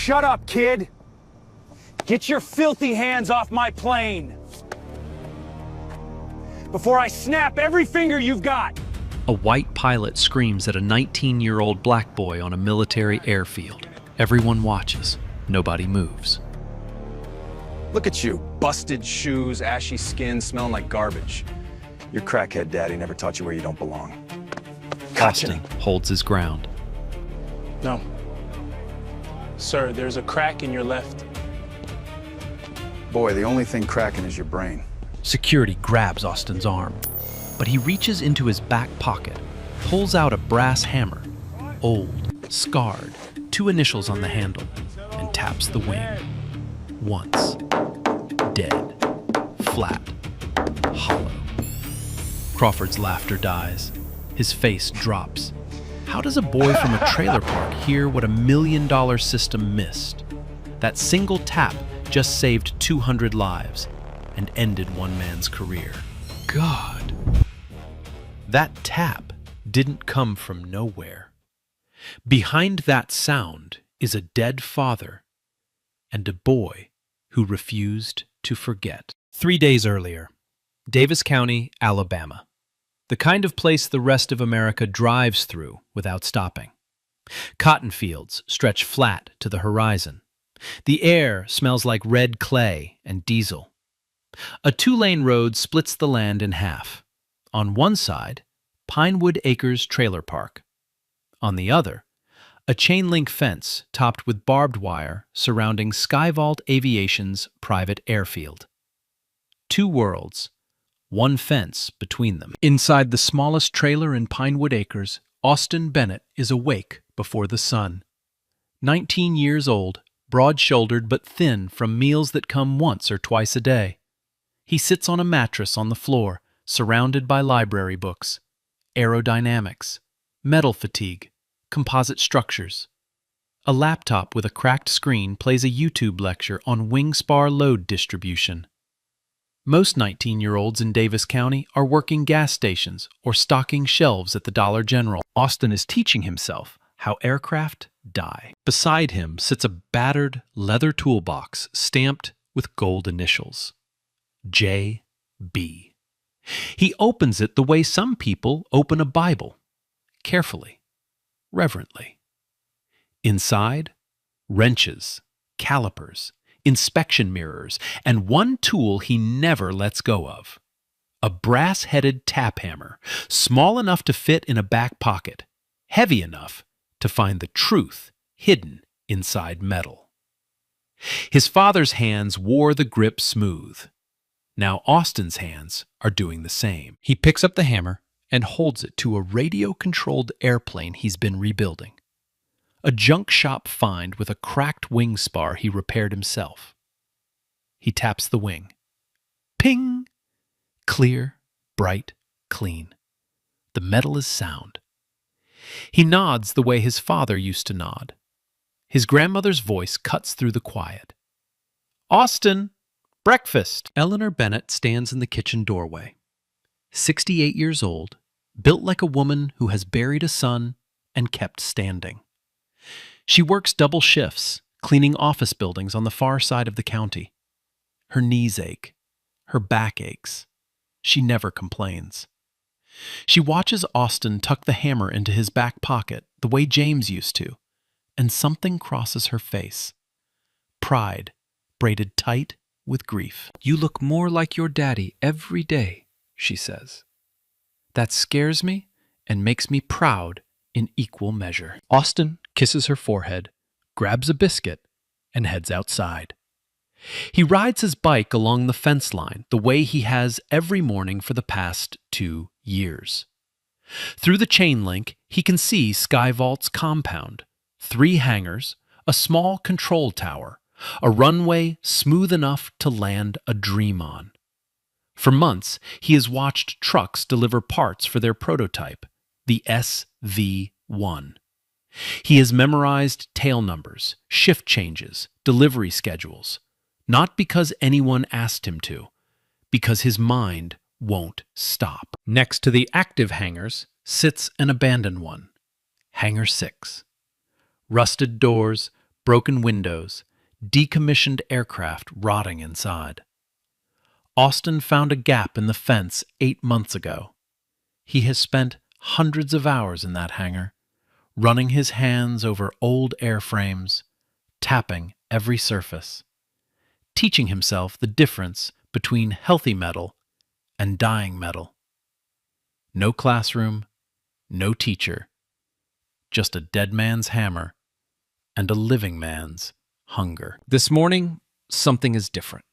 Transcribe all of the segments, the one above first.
Shut up, kid! Get your filthy hands off my plane! Before I snap every finger you've got! A white pilot screams at a 19-year-old black boy on a military airfield. Everyone watches. Nobody moves. Look at you, busted shoes, ashy skin, smelling like garbage. Your crackhead daddy never taught you where you don't belong. Austin holds his ground. No. Sir, there's a crack in your left. Boy, the only thing cracking is your brain. Security grabs Austin's arm, but he reaches into his back pocket, pulls out a brass hammer, old, scarred, 2 initials on the handle, and taps the wing. Once. Dead. Flat. Hollow. Crawford's laughter dies. His face drops. How does a boy from a trailer park hear what $1 million system missed? That single tap just saved 200 lives and ended one man's career. God. That tap didn't come from nowhere. Behind that sound is a dead father and a boy who refused to forget. 3 days earlier, Davis County, Alabama. The kind of place the rest of America drives through without stopping. Cotton fields stretch flat to the horizon. The air smells like red clay and diesel. A 2-lane road splits the land in half. On one side, Pinewood Acres Trailer Park. On the other, a chain-link fence topped with barbed wire surrounding Skyvault Aviation's private airfield. 2 worlds, 1 fence between them. Inside the smallest trailer in Pinewood Acres, Austin Bennett is awake before the sun. 19 years old, broad-shouldered but thin from meals that come once or twice a day. He sits on a mattress on the floor, surrounded by library books, aerodynamics, metal fatigue, composite structures. A laptop with a cracked screen plays a YouTube lecture on wing spar load distribution. Most 19-year-olds in Davis County are working gas stations or stocking shelves at the Dollar General. Austin is teaching himself how aircraft die. Beside him sits a battered leather toolbox stamped with gold initials. J.B. He opens it the way some people open a Bible, carefully, reverently. Inside, wrenches, calipers, inspection mirrors, and one tool he never lets go of. A brass-headed tap hammer, small enough to fit in a back pocket, heavy enough to find the truth hidden inside metal. His father's hands wore the grip smooth. Now Austin's hands are doing the same. He picks up the hammer and holds it to a radio-controlled airplane he's been rebuilding. A junk shop find with a cracked wing spar he repaired himself. He taps the wing. Ping! Clear, bright, clean. The metal is sound. He nods the way his father used to nod. His grandmother's voice cuts through the quiet. Austin! Breakfast! Eleanor Bennett stands in the kitchen doorway. 68 years old, built like a woman who has buried a son and kept standing. She works double shifts, cleaning office buildings on the far side of the county. Her knees ache. Her back aches. She never complains. She watches Austin tuck the hammer into his back pocket the way James used to, and something crosses her face. Pride, braided tight with grief. "You look more like your daddy every day," she says. "That scares me and makes me proud in equal measure." Austin kisses her forehead, grabs a biscuit, and heads outside. He rides his bike along the fence line the way he has every morning for the past 2 years. Through the chain link, he can see Skyvault's compound, 3 hangars, a small control tower, a runway smooth enough to land a dream on. For months, he has watched trucks deliver parts for their prototype, the SV-1. He has memorized tail numbers, shift changes, delivery schedules, not because anyone asked him to, because his mind won't stop. Next to the active hangars sits an abandoned one, Hangar 6. Rusted doors, broken windows, decommissioned aircraft rotting inside. Austin found a gap in the fence 8 months ago. He has spent hundreds of hours in that hangar, running his hands over old airframes, tapping every surface, teaching himself the difference between healthy metal and dying metal. No classroom, no teacher, just a dead man's hammer and a living man's hunger. This morning, something is different.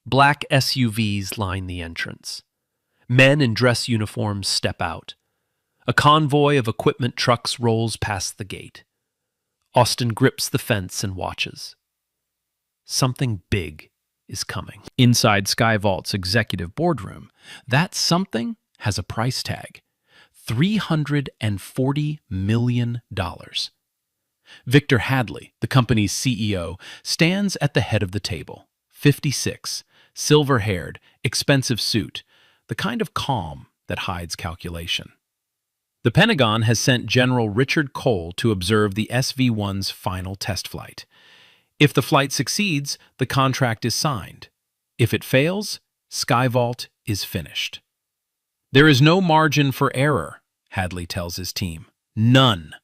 Black SUVs line the entrance. Men in dress uniforms step out. A convoy of equipment trucks rolls past the gate. Austin grips the fence and watches. Something big is coming. Inside Skyvault's executive boardroom, that something has a price tag. $340 million. Victor Hadley, the company's CEO, stands at the head of the table. 56, silver-haired, expensive suit, the kind of calm that hides calculation. The Pentagon has sent General Richard Cole to observe the SV-1's final test flight. If the flight succeeds, the contract is signed. If it fails, Skyvault is finished. There is no margin for error, Hadley tells his team. None.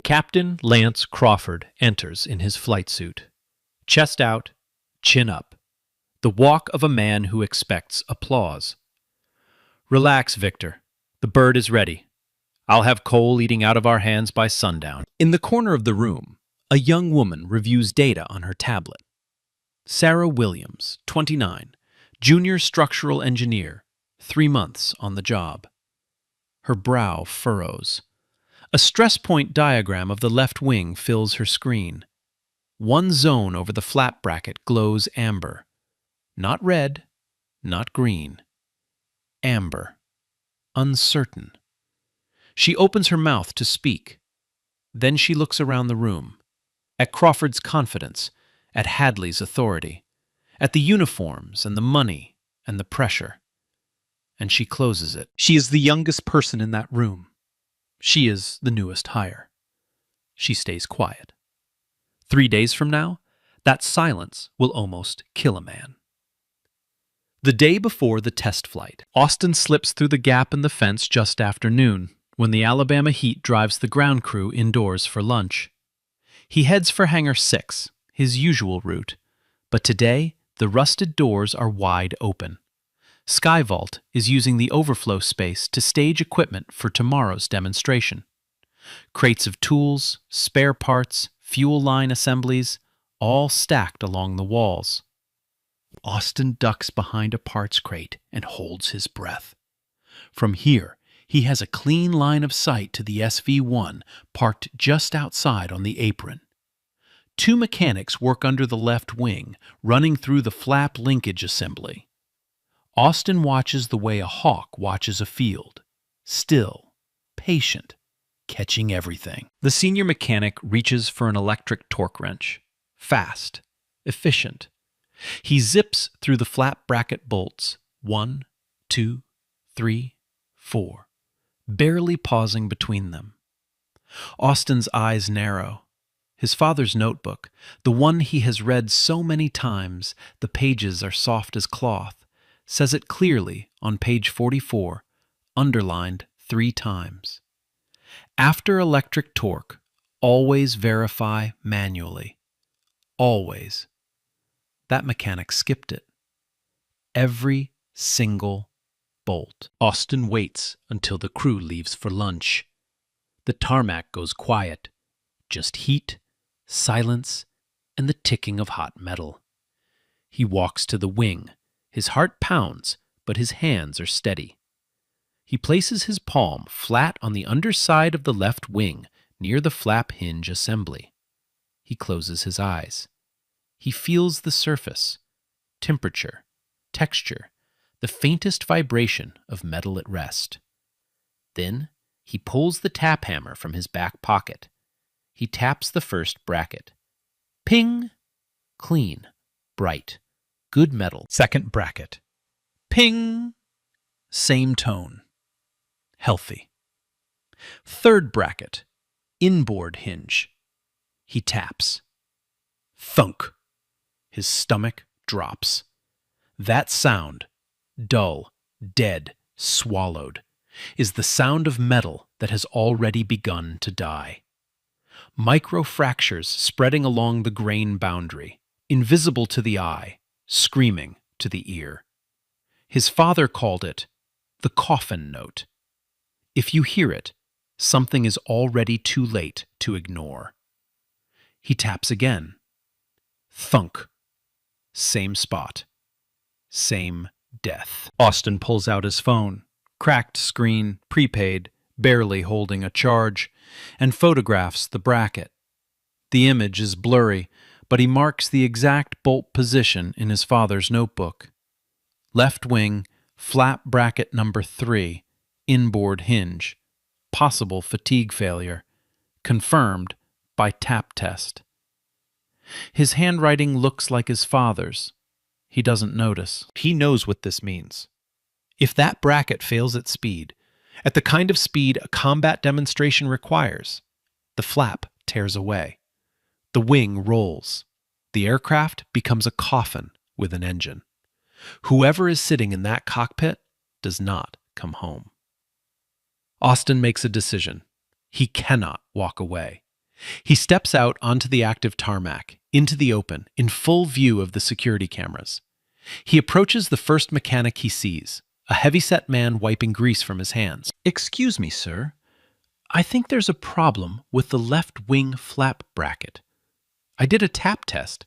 Captain Lance Crawford enters in his flight suit. Chest out, chin up. The walk of a man who expects applause. Relax, Victor. The bird is ready. I'll have Cole eating out of our hands by sundown. In the corner of the room, a young woman reviews data on her tablet. Sarah Williams, 29, junior structural engineer, 3 months on the job. Her brow furrows. A stress point diagram of the left wing fills her screen. One zone over the flap bracket glows amber. Not red, not green. Amber. Uncertain. She opens her mouth to speak. Then she looks around the room. At Crawford's confidence, at Hadley's authority, at the uniforms and the money and the pressure. And she closes it. She is the youngest person in that room. She is the newest hire. She stays quiet. 3 days from now, that silence will almost kill a man. The day before the test flight, Austin slips through the gap in the fence just after noon, when the Alabama heat drives the ground crew indoors for lunch. He heads for Hangar 6, his usual route, but today the rusted doors are wide open. Skyvault is using the overflow space to stage equipment for tomorrow's demonstration. Crates of tools, spare parts, fuel line assemblies, all stacked along the walls. Austin ducks behind a parts crate and holds his breath. From here, he has a clean line of sight to the SV-1 parked just outside on the apron. 2 mechanics work under the left wing, running through the flap linkage assembly. Austin watches the way a hawk watches a field, still, patient, catching everything. The senior mechanic reaches for an electric torque wrench. Fast, efficient. He zips through the flap bracket bolts, 1, 2, 3, 4, barely pausing between them. Austin's eyes narrow. His father's notebook, the one he has read so many times, the pages are soft as cloth, says it clearly on page 44, underlined 3 times. After electric torque, always verify manually. Always. That mechanic skipped it. Every single bolt. Austin waits until the crew leaves for lunch. The tarmac goes quiet. Just heat, silence, and the ticking of hot metal. He walks to the wing. His heart pounds, but his hands are steady. He places his palm flat on the underside of the left wing, near the flap hinge assembly. He closes his eyes. He feels the surface, temperature, texture, the faintest vibration of metal at rest. Then he pulls the tap hammer from his back pocket. He taps the first bracket. Ping! Clean, bright, good metal. Second bracket. Ping! Same tone. Healthy. Third bracket. Inboard hinge. He taps. Thunk. His stomach drops. That sound, dull, dead, swallowed, is the sound of metal that has already begun to die. Microfractures spreading along the grain boundary, invisible to the eye, screaming to the ear. His father called it the coffin note. If you hear it, something is already too late to ignore. He taps again. Thunk. Same spot. Same death. Austin pulls out his phone. Cracked screen, prepaid, barely holding a charge, and photographs the bracket. The image is blurry, but he marks the exact bolt position in his father's notebook. Left wing, flap bracket number 3, inboard hinge. Possible fatigue failure. Confirmed by tap test. His handwriting looks like his father's. He doesn't notice. He knows what this means. If that bracket fails at speed, at the kind of speed a combat demonstration requires, the flap tears away. The wing rolls. The aircraft becomes a coffin with an engine. Whoever is sitting in that cockpit does not come home. Austin makes a decision. He cannot walk away. He steps out onto the active tarmac, into the open, in full view of the security cameras. He approaches the first mechanic he sees, a heavy-set man wiping grease from his hands. "Excuse me, sir. I think there's a problem with the left wing flap bracket. I did a tap test.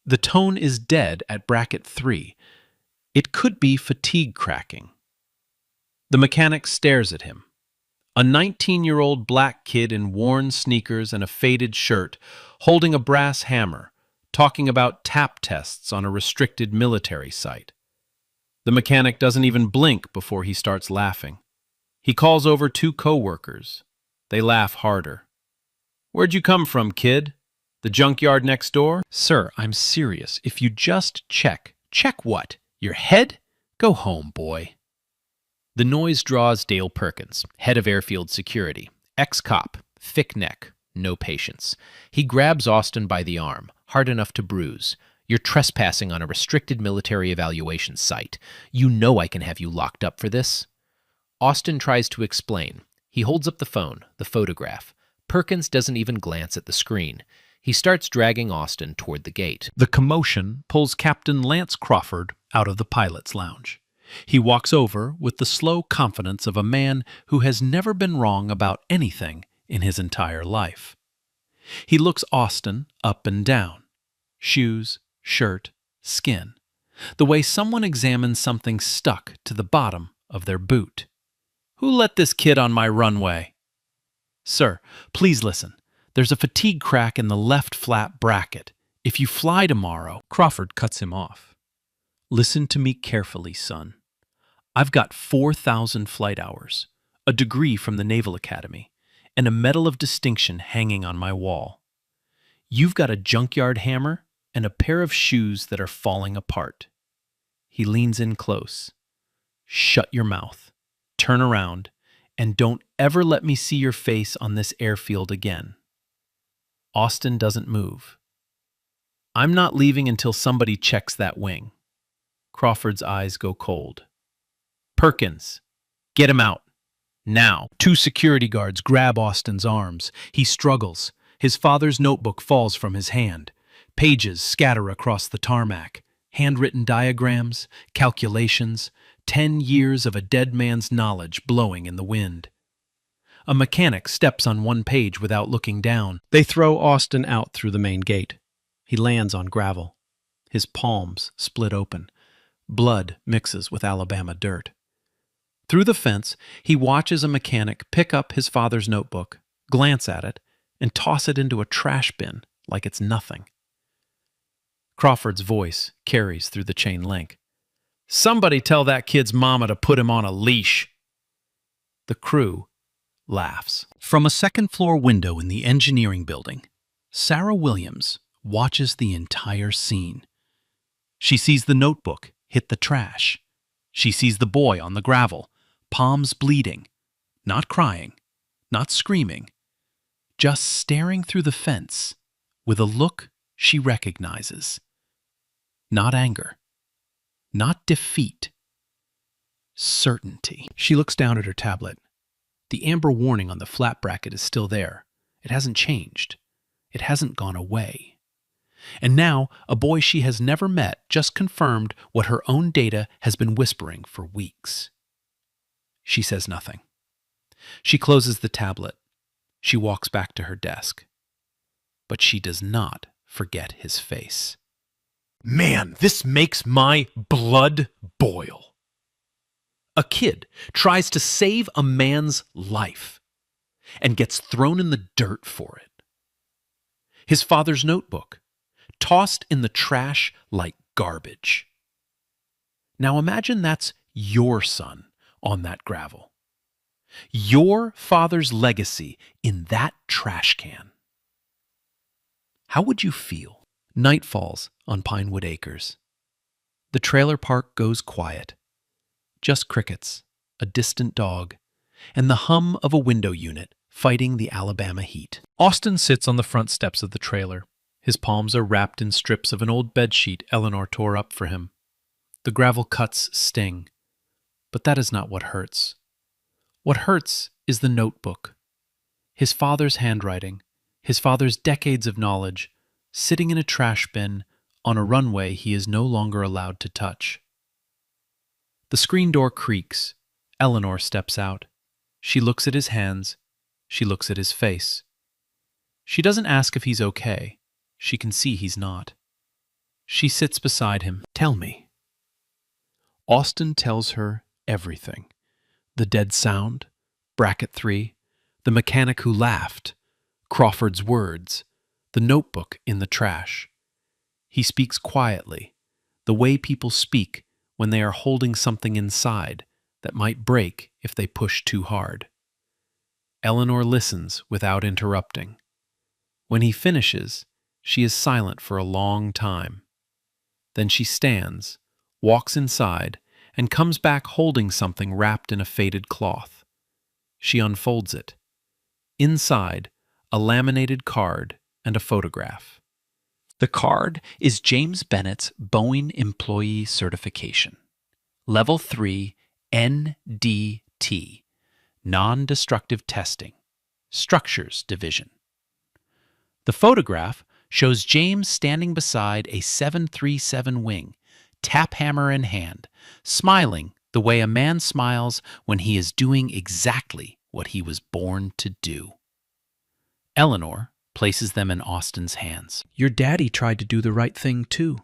The tone is dead at bracket 3. It could be fatigue cracking." The mechanic stares at him. A 19-year-old black kid in worn sneakers and a faded shirt, holding a brass hammer, talking about tap tests on a restricted military site. The mechanic doesn't even blink before he starts laughing. He calls over 2 co-workers. They laugh harder. "Where'd you come from, kid? The junkyard next door?" "Sir, I'm serious. If you just check." "Check what? Your head? Go home, boy." The noise draws Dale Perkins, head of airfield security, ex-cop, thick neck, no patience. He grabs Austin by the arm, hard enough to bruise. "You're trespassing on a restricted military evaluation site. You know I can have you locked up for this." Austin tries to explain. He holds up the phone, the photograph. Perkins doesn't even glance at the screen. He starts dragging Austin toward the gate. The commotion pulls Captain Lance Crawford out of the pilot's lounge. He walks over with the slow confidence of a man who has never been wrong about anything in his entire life. He looks Austin up and down. Shoes, shirt, skin. The way someone examines something stuck to the bottom of their boot. "Who let this kid on my runway?" "Sir, please listen. There's a fatigue crack in the left flap bracket. If you fly tomorrow..." Crawford cuts him off. "Listen to me carefully, son. I've got 4,000 flight hours, a degree from the Naval Academy, and a Medal of Distinction hanging on my wall. You've got a junkyard hammer and a pair of shoes that are falling apart." He leans in close. "Shut your mouth, turn around, and don't ever let me see your face on this airfield again." Austin doesn't move. "I'm not leaving until somebody checks that wing." Crawford's eyes go cold. "Perkins, get him out. Now." 2 security guards grab Austin's arms. He struggles. His father's notebook falls from his hand. Pages scatter across the tarmac. Handwritten diagrams, calculations, 10 years of a dead man's knowledge blowing in the wind. A mechanic steps on one page without looking down. They throw Austin out through the main gate. He lands on gravel. His palms split open. Blood mixes with Alabama dirt. Through the fence, he watches a mechanic pick up his father's notebook, glance at it, and toss it into a trash bin like it's nothing. Crawford's voice carries through the chain link. "Somebody tell that kid's mama to put him on a leash." The crew laughs. From a second-floor window in the engineering building, Sarah Williams watches the entire scene. She sees the notebook hit the trash. She sees the boy on the gravel, palms bleeding, not crying, not screaming, just staring through the fence with a look she recognizes. Not anger, not defeat, certainty. She looks down at her tablet. The amber warning on the flat bracket is still there. It hasn't changed. It hasn't gone away. And now, a boy she has never met just confirmed what her own data has been whispering for weeks. She says nothing. She closes the tablet. She walks back to her desk. But she does not forget his face. Man, this makes my blood boil. A kid tries to save a man's life and gets thrown in the dirt for it. His father's notebook, tossed in the trash like garbage. Now imagine that's your son on that gravel. Your father's legacy in that trash can. How would you feel? Night falls on Pinewood Acres. The trailer park goes quiet. Just crickets, a distant dog, and the hum of a window unit fighting the Alabama heat. Austin sits on the front steps of the trailer. His palms are wrapped in strips of an old bedsheet Eleanor tore up for him. The gravel cuts sting, but that is not what hurts. What hurts is the notebook. His father's handwriting, his father's decades of knowledge, sitting in a trash bin on a runway he is no longer allowed to touch. The screen door creaks. Eleanor steps out. She looks at his hands. She looks at his face. She doesn't ask if he's okay. She can see he's not. She sits beside him. Tell me. Austin tells her everything. The dead sound, bracket 3, the mechanic who laughed, Crawford's words, the notebook in the trash. He speaks quietly, the way people speak when they are holding something inside that might break if they push too hard. Eleanor listens without interrupting. When he finishes, she is silent for a long time. Then she stands, walks inside, and comes back holding something wrapped in a faded cloth. She unfolds it. Inside, a laminated card and a photograph. The card is James Bennett's Boeing Employee Certification. Level 3 NDT, Non-Destructive Testing, Structures Division. The photograph shows James standing beside a 737 wing, tap hammer in hand, smiling the way a man smiles when he is doing exactly what he was born to do. Eleanor places them in Austin's hands. Your daddy tried to do the right thing too.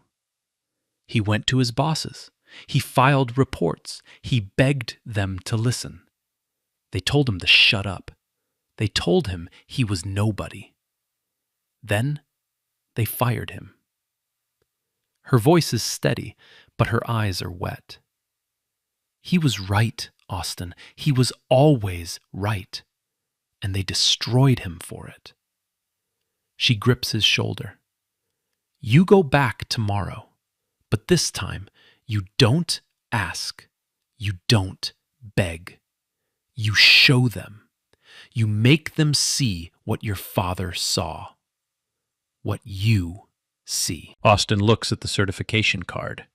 He went to his bosses. He filed reports. He begged them to listen. They told him to shut up. They told him he was nobody. Then they fired him. Her voice is steady, but her eyes are wet. He was right, Austin. He was always right. And they destroyed him for it. She grips his shoulder. You go back tomorrow, but this time you don't ask. You don't beg. You show them. You make them see what your father saw. What you see. Austin looks at the certification card.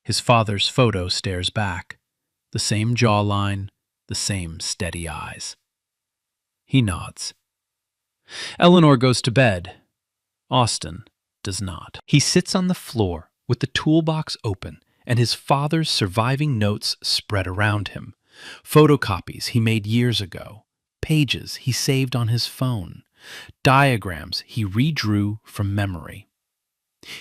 His father's photo stares back. The same jawline, the same steady eyes. He nods. Eleanor goes to bed. Austin does not. He sits on the floor with the toolbox open and his father's surviving notes spread around him. Photocopies he made years ago. Pages he saved on his phone. Diagrams he redrew from memory.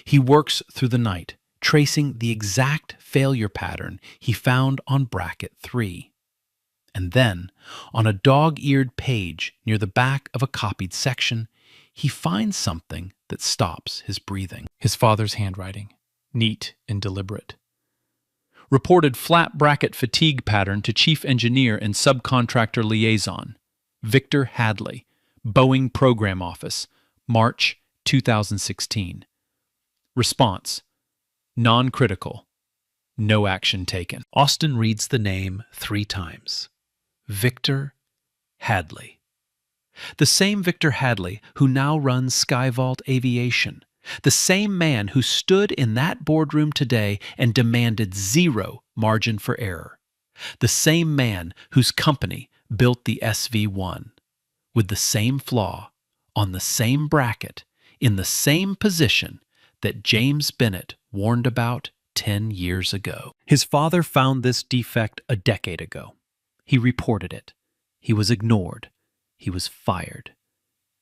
He works through the night, tracing the exact failure pattern he found on bracket 3. And then, on a dog-eared page near the back of a copied section, he finds something that stops his breathing. His father's handwriting, neat and deliberate. Reported flat bracket fatigue pattern to chief engineer and subcontractor liaison, Victor Hadley, Boeing Program Office, March 2016. Response: non-critical. No action taken. Austin reads the name 3 times. Victor Hadley. The same Victor Hadley who now runs Skyvault Aviation. The same man who stood in that boardroom today and demanded zero margin for error. The same man whose company built the SV-1. With the same flaw, on the same bracket, in the same position that James Bennett warned about 10 years ago. His father found this defect a decade ago. He reported it. He was ignored. He was fired.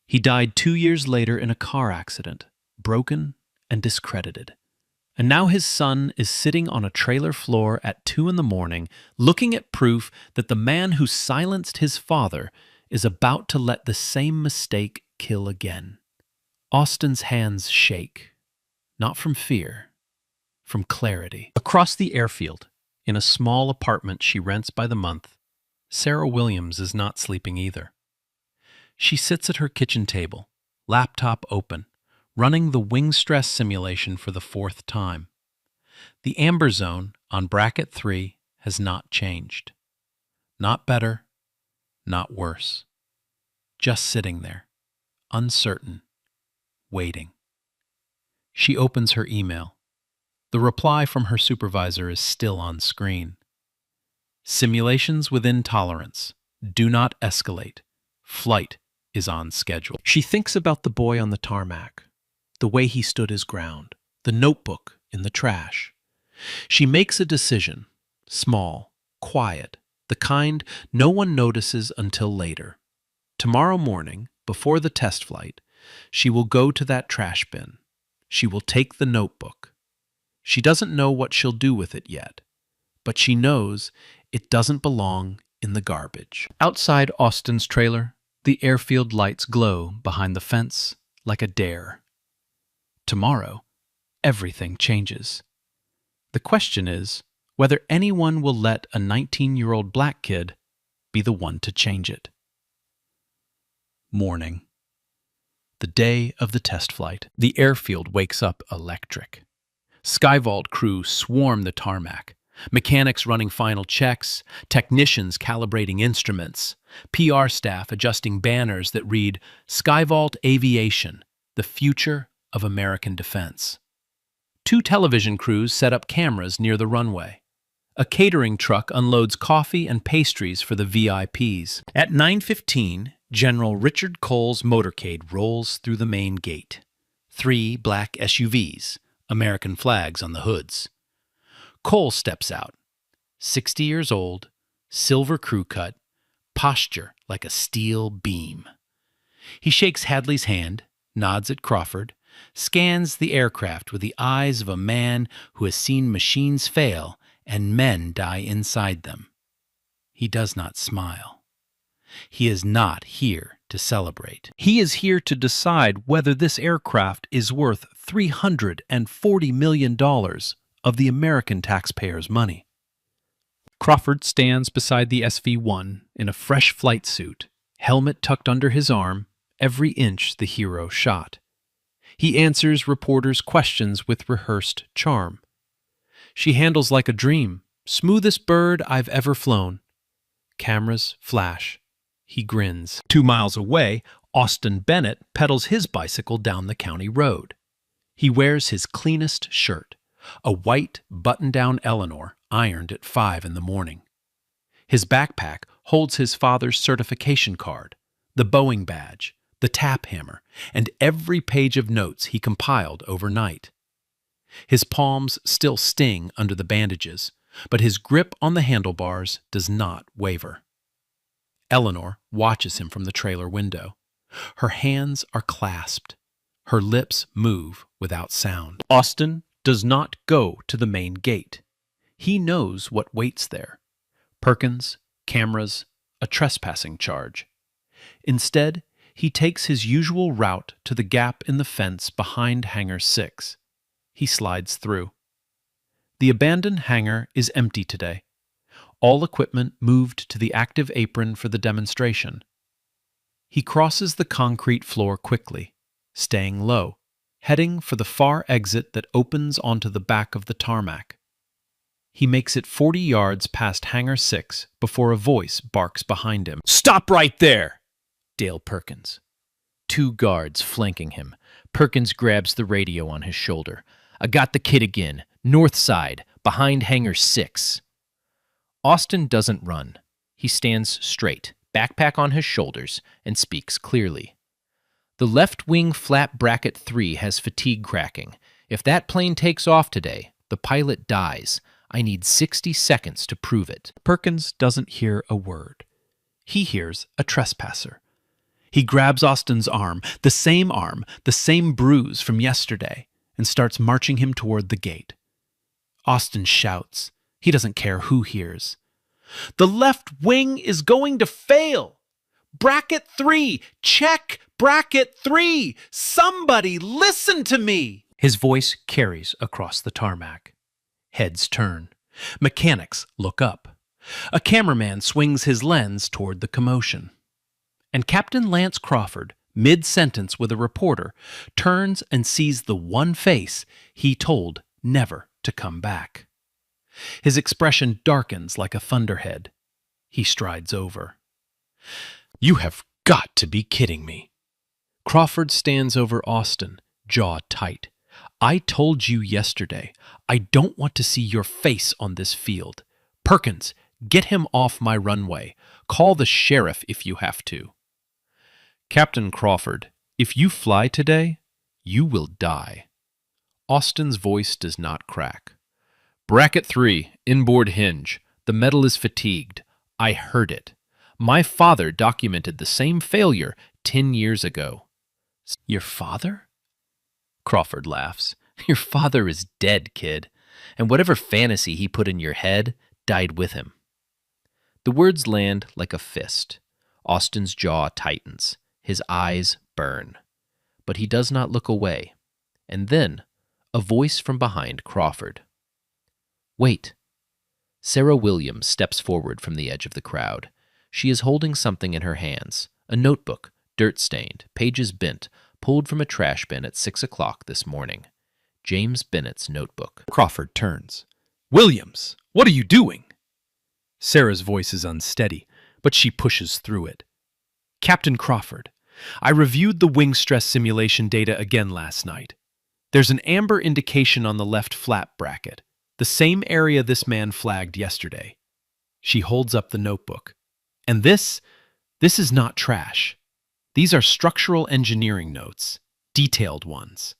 He died 2 years later in a car accident, broken and discredited. And now his son is sitting on a trailer floor at 2 a.m, looking at proof that the man who silenced his father is about to let the same mistake kill again. Austin's hands shake, not from fear, from clarity. Across the airfield, in a small apartment she rents by the month, Sarah Williams is not sleeping either. She sits at her kitchen table, laptop open, running the wing stress simulation for the 4th time. The amber zone on bracket 3 has not changed. Not better, not worse. Just sitting there, uncertain, waiting. She opens her email. The reply from her supervisor is still on screen. Simulations within tolerance. Do not escalate. Flight is on schedule. She thinks about the boy on the tarmac, the way he stood his ground, the notebook in the trash. She makes a decision, small, quiet, the kind no one notices until later. Tomorrow morning, before the test flight, she will go to that trash bin. She will take the notebook. She doesn't know what she'll do with it yet, but she knows it doesn't belong in the garbage. Outside Austin's trailer, the airfield lights glow behind the fence like a dare. Tomorrow, everything changes. The question is whether anyone will let a 19-year-old black kid be the one to change it. Morning. The day of the test flight. The airfield wakes up electric. Skyvault crew swarm the tarmac. Mechanics running final checks, technicians calibrating instruments, PR staff adjusting banners that read Skyvault Aviation, the future of American defense. 2 television crews set up cameras near the runway. A catering truck unloads coffee and pastries for the VIPs. At 9:15, General Richard Cole's motorcade rolls through the main gate. 3 black SUVs, American flags on the hoods. Cole steps out. 60 years old, silver crew cut, posture like a steel beam. He shakes Hadley's hand, nods at Crawford, scans the aircraft with the eyes of a man who has seen machines fail and men die inside them. He does not smile. He is not here to celebrate. He is here to decide whether this aircraft is worth $340 million of the American taxpayers' money. Crawford stands beside the SV-1 in a fresh flight suit, helmet tucked under his arm, every inch the hero shot. He answers reporters' questions with rehearsed charm. She handles like a dream, smoothest bird I've ever flown. Cameras flash. He grins. 2 miles away, Austin Bennett pedals his bicycle down the county road. He wears his cleanest shirt, a white button-down Eleanor ironed at 5 a.m. His backpack holds his father's certification card, the Boeing badge, the tap hammer, and every page of notes he compiled overnight. His palms still sting under the bandages, but his grip on the handlebars does not waver. Eleanor watches him from the trailer window. Her hands are clasped. Her lips move without sound. Austin does not go to the main gate. He knows what waits there. Perkins, cameras, a trespassing charge. Instead, he takes his usual route to the gap in the fence behind Hangar 6. He slides through. The abandoned hangar is empty today. All equipment moved to the active apron for the demonstration. He crosses the concrete floor quickly, staying low, heading for the far exit that opens onto the back of the tarmac. He makes it 40 yards past Hangar 6 before a voice barks behind him. "Stop right there!" Dale Perkins. 2 guards flanking him. Perkins grabs the radio on his shoulder. I got the kid again. North side, behind hangar 6. Austin doesn't run. He stands straight, backpack on his shoulders, and speaks clearly. The left wing flap bracket 3 has fatigue cracking. If that plane takes off today, the pilot dies. I need 60 seconds to prove it. Perkins doesn't hear a word. He hears a trespasser. He grabs Austin's arm, the same bruise from yesterday, and starts marching him toward the gate. Austin shouts. He doesn't care who hears. The left wing is going to fail! Bracket 3! Check bracket 3! Somebody listen to me! His voice carries across the tarmac. Heads turn. Mechanics look up. A cameraman swings his lens toward the commotion. And Captain Lance Crawford, mid-sentence with a reporter, turns and sees the one face he told never to come back. His expression darkens like a thunderhead. He strides over. You have got to be kidding me. Crawford stands over Austin, jaw tight. I told you yesterday, I don't want to see your face on this field. Perkins, get him off my runway. Call the sheriff if you have to. Captain Crawford, if you fly today, you will die. Austin's voice does not crack. Bracket 3, inboard hinge. The metal is fatigued. I heard it. My father documented the same failure 10 years ago. Your father? Crawford laughs. Your father is dead, kid, and whatever fantasy he put in your head died with him. The words land like a fist. Austin's jaw tightens. His eyes burn. But he does not look away. And then, a voice from behind Crawford. Wait. Sarah Williams steps forward from the edge of the crowd. She is holding something in her hands, a notebook, dirt-stained, pages bent, pulled from a trash bin at 6 o'clock this morning. James Bennett's notebook. Crawford turns. Williams, what are you doing? Sarah's voice is unsteady, but she pushes through it. Captain Crawford, I reviewed the wing stress simulation data again last night. There's an amber indication on the left flap bracket, the same area this man flagged yesterday. She holds up the notebook. And this is not trash. These are structural engineering notes, detailed ones,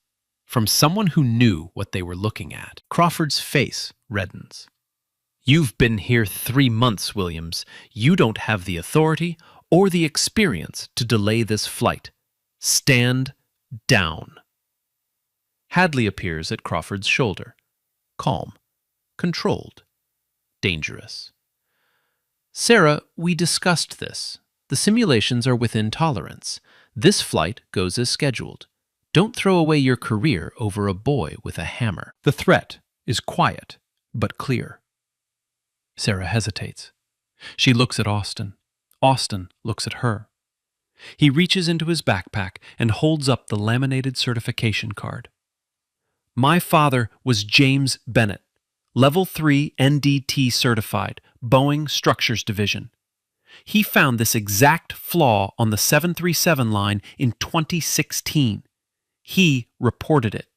from someone who knew what they were looking at. Crawford's face reddens. You've been here 3 months, Williams. You don't have the authority or the experience to delay this flight. Stand down. Hadley appears at Crawford's shoulder. Calm, controlled, dangerous. Sarah, we discussed this. The simulations are within tolerance. This flight goes as scheduled. Don't throw away your career over a boy with a hammer. The threat is quiet, but clear. Sarah hesitates. She looks at Austin. Austin looks at her. He reaches into his backpack and holds up the laminated certification card. My father was James Bennett, Level 3 NDT certified, Boeing Structures Division. He found this exact flaw on the 737 line in 2016. He reported it.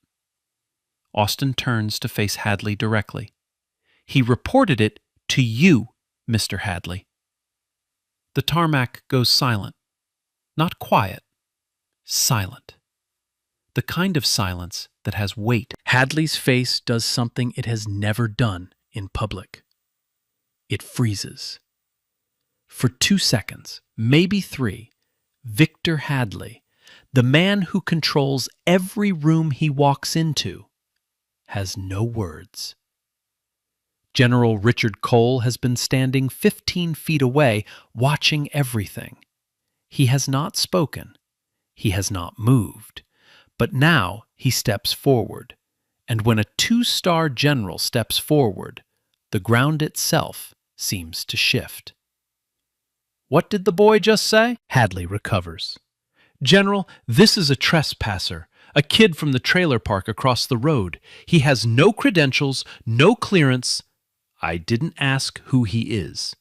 Austin turns to face Hadley directly. He reported it to you, Mr. Hadley. The tarmac goes silent. Not quiet. Silent. The kind of silence that has weight. Hadley's face does something it has never done in public. It freezes. For 2 seconds, maybe 3, Victor Hadley, the man who controls every room he walks into, has no words. General Richard Cole has been standing 15 feet away, watching everything. He has not spoken. He has not moved. But now he steps forward, and when a 2-star general steps forward, the ground itself seems to shift. What did the boy just say? Hadley recovers. General, this is a trespasser, a kid from the trailer park across the road. He has no credentials, no clearance. I didn't ask who he is.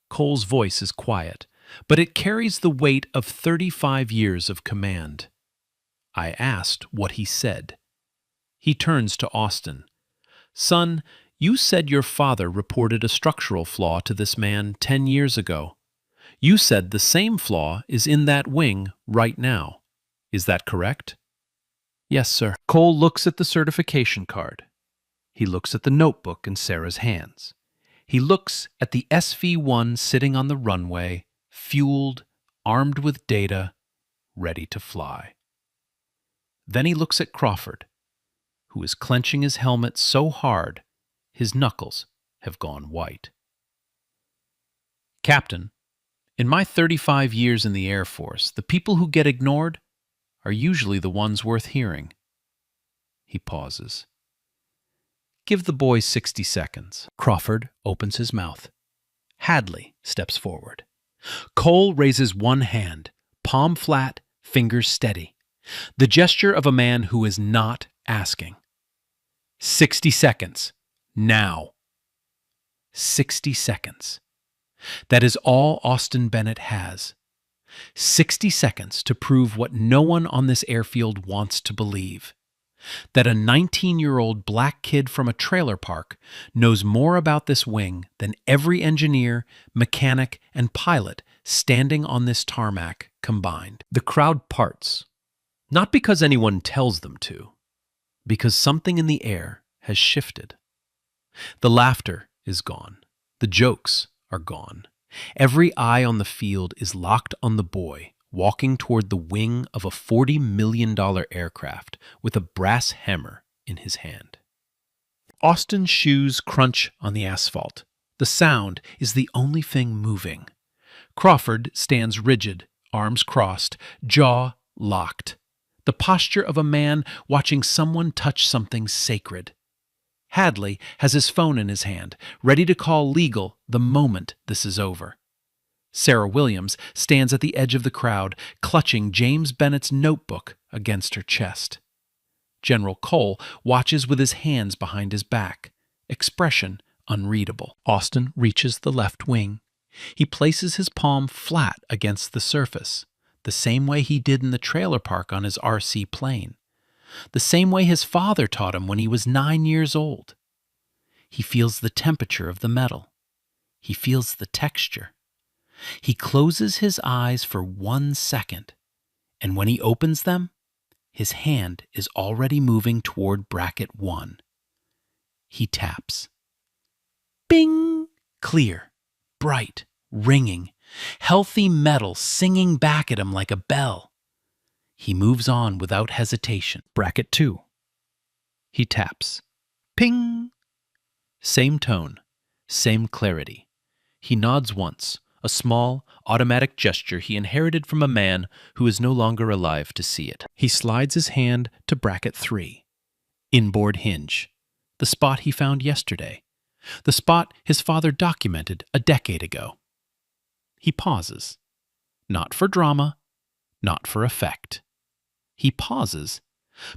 Cole's voice is quiet, but it carries the weight of 35 years of command. I asked what he said. He turns to Austin. Son, you said your father reported a structural flaw to this man 10 years ago. You said the same flaw is in that wing right now. Is that correct? Yes, sir. Cole looks at the certification card. He looks at the notebook in Sarah's hands. He looks at the SV-1 sitting on the runway, fueled, armed with data, ready to fly. Then he looks at Crawford, who is clenching his helmet so hard his knuckles have gone white. Captain, in my 35 years in the Air Force, the people who get ignored are usually the ones worth hearing. He pauses. Give the boy 60 seconds. Crawford opens his mouth. Hadley steps forward. Cole raises one hand, palm flat, fingers steady. The gesture of a man who is not asking. 60 seconds. Now. 60 seconds. That is all Austin Bennett has. 60 seconds to prove what no one on this airfield wants to believe. That a 19-year-old black kid from a trailer park knows more about this wing than every engineer, mechanic, and pilot standing on this tarmac combined. The crowd parts, not because anyone tells them to, because something in the air has shifted. The laughter is gone. The jokes are gone. Every eye on the field is locked on the boy walking toward the wing of a $40 million aircraft with a brass hammer in his hand. Austin's shoes crunch on the asphalt. The sound is the only thing moving. Crawford stands rigid, arms crossed, jaw locked. The posture of a man watching someone touch something sacred. Hadley has his phone in his hand, ready to call legal the moment this is over. Sarah Williams stands at the edge of the crowd, clutching James Bennett's notebook against her chest. General Cole watches with his hands behind his back, expression unreadable. Austin reaches the left wing. He places his palm flat against the surface, the same way he did in the trailer park on his RC plane, the same way his father taught him when he was 9 years old. He feels the temperature of the metal. He feels the texture. He closes his eyes for 1 second, and when he opens them, his hand is already moving toward bracket 1. He taps. Bing! Clear, bright, ringing, healthy metal singing back at him like a bell. He moves on without hesitation. Bracket 2. He taps. Ping! Same tone, same clarity. He nods once, a small, automatic gesture he inherited from a man who is no longer alive to see it. He slides his hand to bracket 3. Inboard hinge. The spot he found yesterday. The spot his father documented a decade ago. He pauses. Not for drama, not for effect. He pauses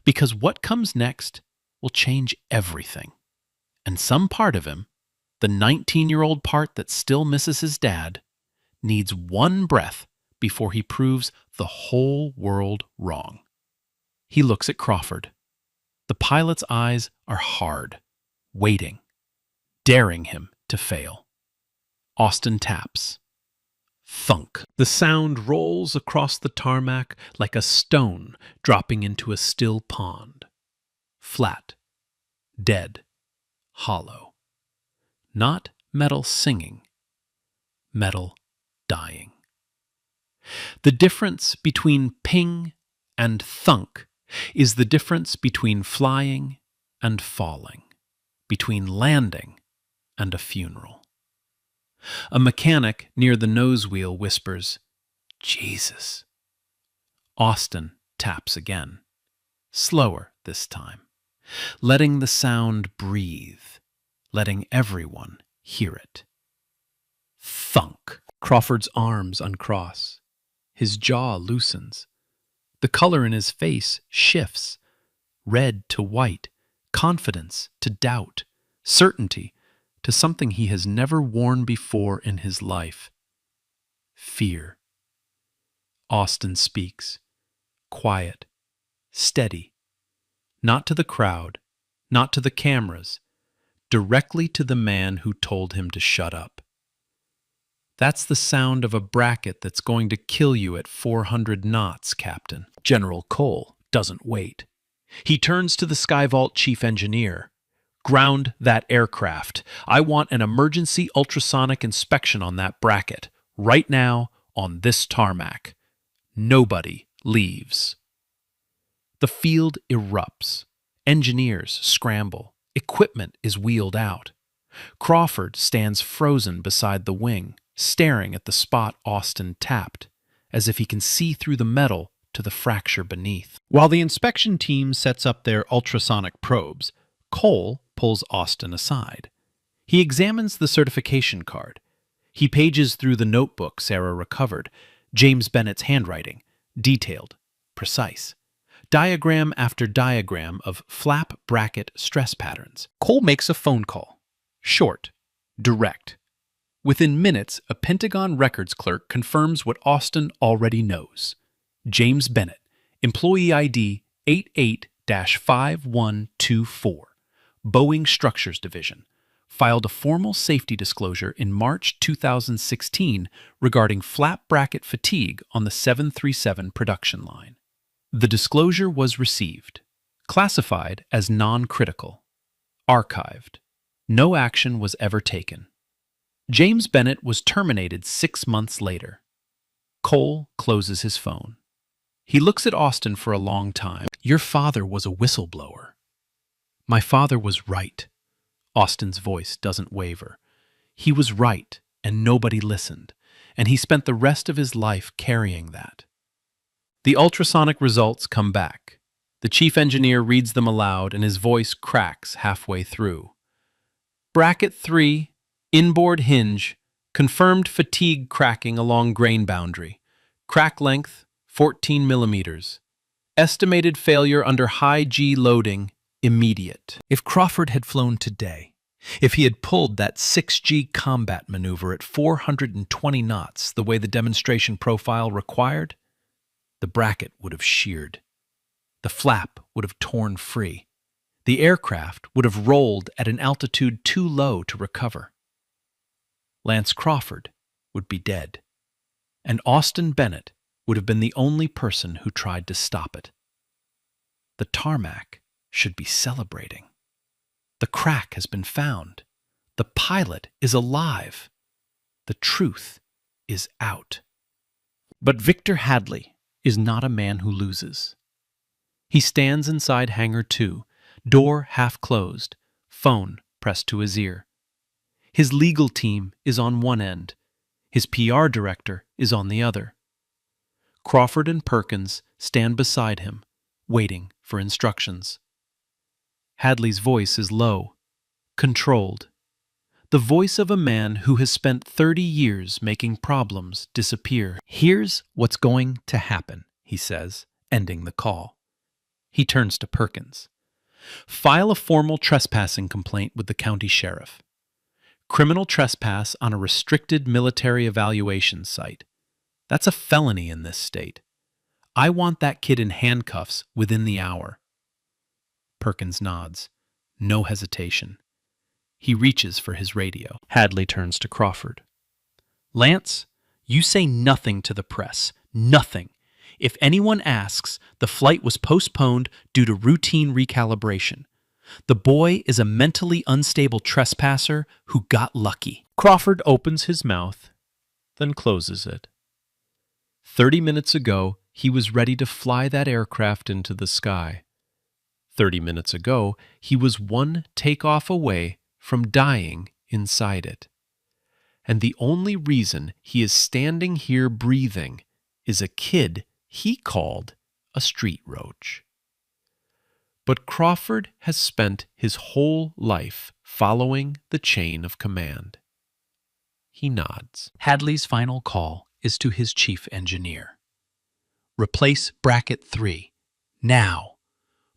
because what comes next will change everything. And some part of him, the 19-year-old part that still misses his dad, needs one breath before he proves the whole world wrong. He looks at Crawford. The pilot's eyes are hard, waiting, daring him to fail. Austin taps. Thunk. The sound rolls across the tarmac like a stone dropping into a still pond. Flat, dead, hollow. Not metal singing, metal dying. The difference between ping and thunk is the difference between flying and falling, between landing and a funeral. A mechanic near the nose wheel whispers, "Jesus." Austin taps again, slower this time, letting the sound breathe, letting everyone hear it. Thunk. Crawford's arms uncross. His jaw loosens. The color in his face shifts, red to white, confidence to doubt, certainty to something he has never worn before in his life. fear. Austin speaks, quiet, steady, not to the crowd, not to the cameras, directly to the man who told him to shut up. That's the sound of a bracket that's going to kill you at 400 knots, Captain. General Cole doesn't wait. He turns to the Skyvault chief engineer. Ground that aircraft. I want an emergency ultrasonic inspection on that bracket, right now, on this tarmac. Nobody leaves. The field erupts. Engineers scramble. Equipment is wheeled out. Crawford stands frozen beside the wing, staring at the spot Austin tapped, as if he can see through the metal to the fracture beneath. While the inspection team sets up their ultrasonic probes, Cole pulls Austin aside. He examines the certification card. He pages through the notebook Sarah recovered, James Bennett's handwriting, detailed, precise. Diagram after diagram of flap bracket stress patterns. Cole makes a phone call. Short, direct. Within minutes, a Pentagon records clerk confirms what Austin already knows. James Bennett, employee ID 88-5124, Boeing Structures Division, filed a formal safety disclosure in March 2016 regarding flap bracket fatigue on the 737 production line. The disclosure was received, classified as non-critical, archived. No action was ever taken. James Bennett was terminated 6 months later. Cole closes his phone. He looks at Austin for a long time. Your father was a whistleblower. My father was right. Austin's voice doesn't waver. He was right, and nobody listened, and he spent the rest of his life carrying that. The ultrasonic results come back. The chief engineer reads them aloud, and his voice cracks halfway through. Bracket 3, inboard hinge, confirmed fatigue cracking along grain boundary. Crack length, 14 millimeters. Estimated failure under high G loading, immediate. If Crawford had flown today, if he had pulled that 6G combat maneuver at 420 knots the way the demonstration profile required, the bracket would have sheared. The flap would have torn free. The aircraft would have rolled at an altitude too low to recover. Lance Crawford would be dead, and Austin Bennett would have been the only person who tried to stop it. The tarmac should be celebrating. The crack has been found. The pilot is alive. The truth is out. But Victor Hadley is not a man who loses. He stands inside Hangar 2, door half closed, phone pressed to his ear. His legal team is on one end. His PR director is on the other. Crawford and Perkins stand beside him, waiting for instructions. Hadley's voice is low, controlled. The voice of a man who has spent 30 years making problems disappear. Here's what's going to happen, he says, ending the call. He turns to Perkins. File a formal trespassing complaint with the county sheriff. Criminal trespass on a restricted military evaluation site. That's a felony in this state. I want that kid in handcuffs within the hour. Perkins nods. No hesitation. He reaches for his radio. Hadley turns to Crawford. Lance, you say nothing to the press. Nothing. If anyone asks, the flight was postponed due to routine recalibration. The boy is a mentally unstable trespasser who got lucky. Crawford opens his mouth, then closes it. 30 minutes ago, he was ready to fly that aircraft into the sky. 30 minutes ago, he was one takeoff away from dying inside it. And the only reason he is standing here breathing is a kid he called a street roach. But Crawford has spent his whole life following the chain of command. He nods. Hadley's final call is to his chief engineer. Replace bracket 3. Now.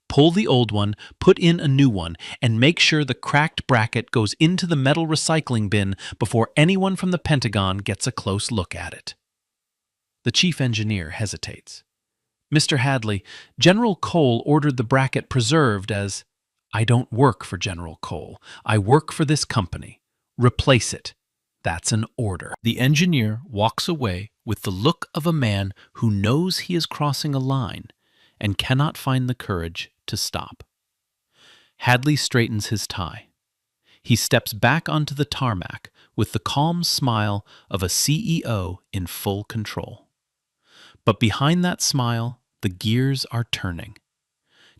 Pull the old one, put in a new one, and make sure the cracked bracket goes into the metal recycling bin before anyone from the Pentagon gets a close look at it. The chief engineer hesitates. Mr. Hadley, General Cole ordered the bracket preserved as, I don't work for General Cole. I work for this company. Replace it. That's an order. The engineer walks away with the look of a man who knows he is crossing a line and cannot find the courage to stop. Hadley straightens his tie. He steps back onto the tarmac with the calm smile of a CEO in full control. But behind that smile, the gears are turning.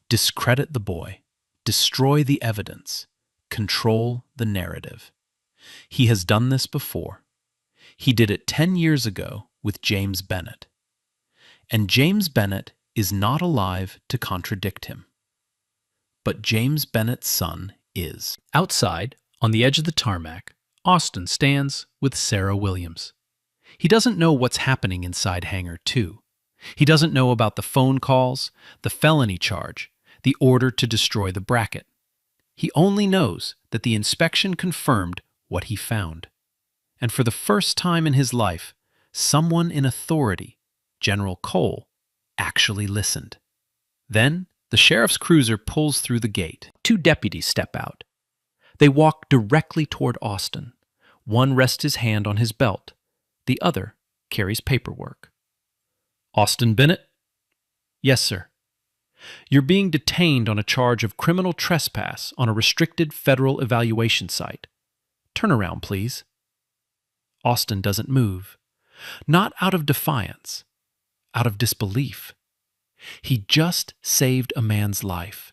Discredit the boy. Destroy the evidence. Control the narrative. He has done this before. He did it 10 years ago with James Bennett. And James Bennett is not alive to contradict him. But James Bennett's son is. Outside, on the edge of the tarmac, Austin stands with Sarah Williams. He doesn't know what's happening inside Hangar 2. He doesn't know about the phone calls, the felony charge, the order to destroy the bracket. He only knows that the inspection confirmed what he found. And for the first time in his life, someone in authority, General Cole, actually listened. Then, the sheriff's cruiser pulls through the gate. 2 deputies step out. They walk directly toward Austin. One rests his hand on his belt. The other carries paperwork. Austin Bennett? Yes, sir. You're being detained on a charge of criminal trespass on a restricted federal evaluation site. Turn around, please. Austin doesn't move. Not out of defiance, out of disbelief. He just saved a man's life.